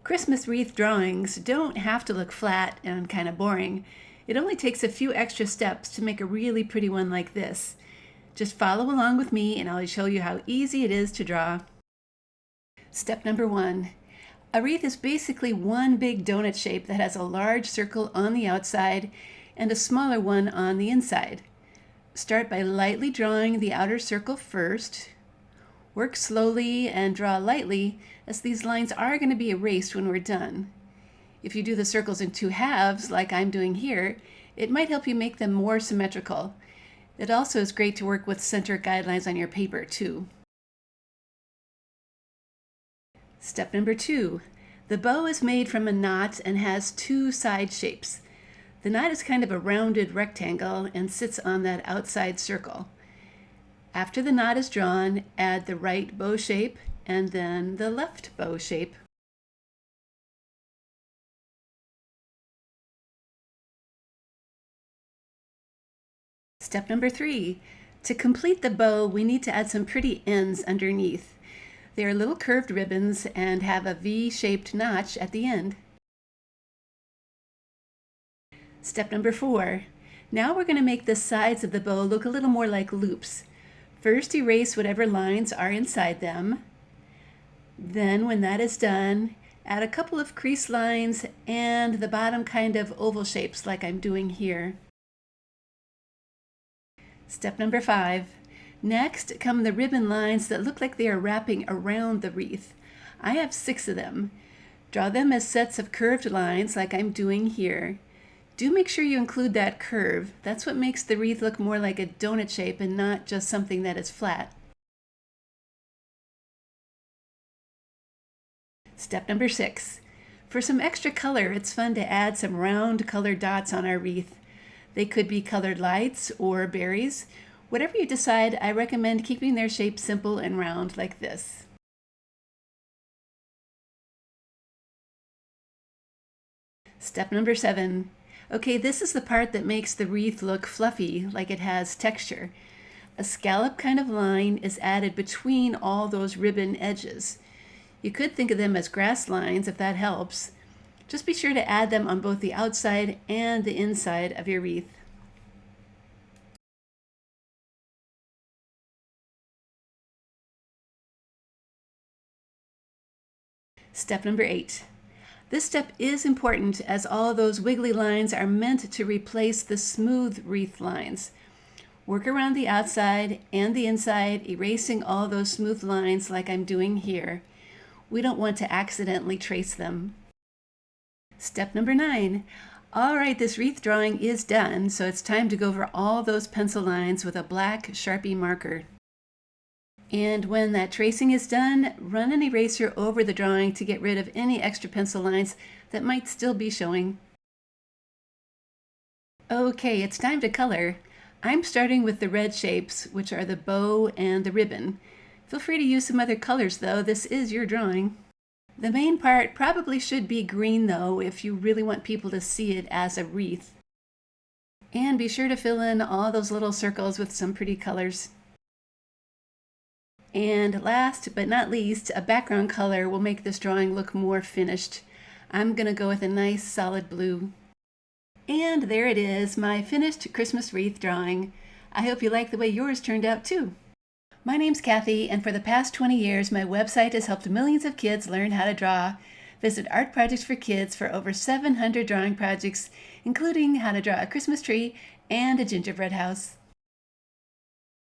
Christmas wreath drawings don't have to look flat and kind of boring. It only takes a few extra steps to make a really pretty one like this. Just follow along with me and I'll show you how easy it is to draw. Step number 1. A wreath is basically one big donut shape that has a large circle on the outside and a smaller one on the inside. Start by lightly drawing the outer circle first. Work slowly and draw lightly, as these lines are going to be erased when we're done. If you do the circles in two halves, like I'm doing here, it might help you make them more symmetrical. It also is great to work with center guidelines on your paper, too. Step number 2. The bow is made from a knot and has two side shapes. The knot is kind of a rounded rectangle and sits on that outside circle. After the knot is drawn, add the right bow shape and then the left bow shape. Step number 3. To complete the bow, we need to add some pretty ends underneath. They are little curved ribbons and have a V-shaped notch at the end. Step number 4. Now we're going to make the sides of the bow look a little more like loops. First, erase whatever lines are inside them. Then, when that is done, add a couple of crease lines and the bottom kind of oval shapes like I'm doing here. Step number 5. Next come the ribbon lines that look like they are wrapping around the wreath. I have 6 of them. Draw them as sets of curved lines like I'm doing here. Do make sure you include that curve. That's what makes the wreath look more like a donut shape and not just something that is flat. Step number 6. For some extra color, it's fun to add some round colored dots on our wreath. They could be colored lights or berries. Whatever you decide, I recommend keeping their shape simple and round like this. Step number 7. Okay, this is the part that makes the wreath look fluffy, like it has texture. A scallop kind of line is added between all those ribbon edges. You could think of them as grass lines if that helps. Just be sure to add them on both the outside and the inside of your wreath. Step number 8. This step is important as all those wiggly lines are meant to replace the smooth wreath lines. Work around the outside and the inside, erasing all those smooth lines like I'm doing here. We don't want to accidentally trace them. Step number 9. All right, this wreath drawing is done, so it's time to go over all those pencil lines with a black Sharpie marker. And when that tracing is done, run an eraser over the drawing to get rid of any extra pencil lines that might still be showing. Okay, it's time to color. I'm starting with the red shapes, which are the bow and the ribbon. Feel free to use some other colors though, this is your drawing. The main part probably should be green though, if you really want people to see it as a wreath. And be sure to fill in all those little circles with some pretty colors. And last but not least, a background color will make this drawing look more finished. I'm going to go with a nice solid blue. And there it is, my finished Christmas wreath drawing. I hope you like the way yours turned out too. My name's Kathy, and for the past 20 years, my website has helped millions of kids learn how to draw. Visit Art Projects for Kids for over 700 drawing projects, including how to draw a Christmas tree and a gingerbread house.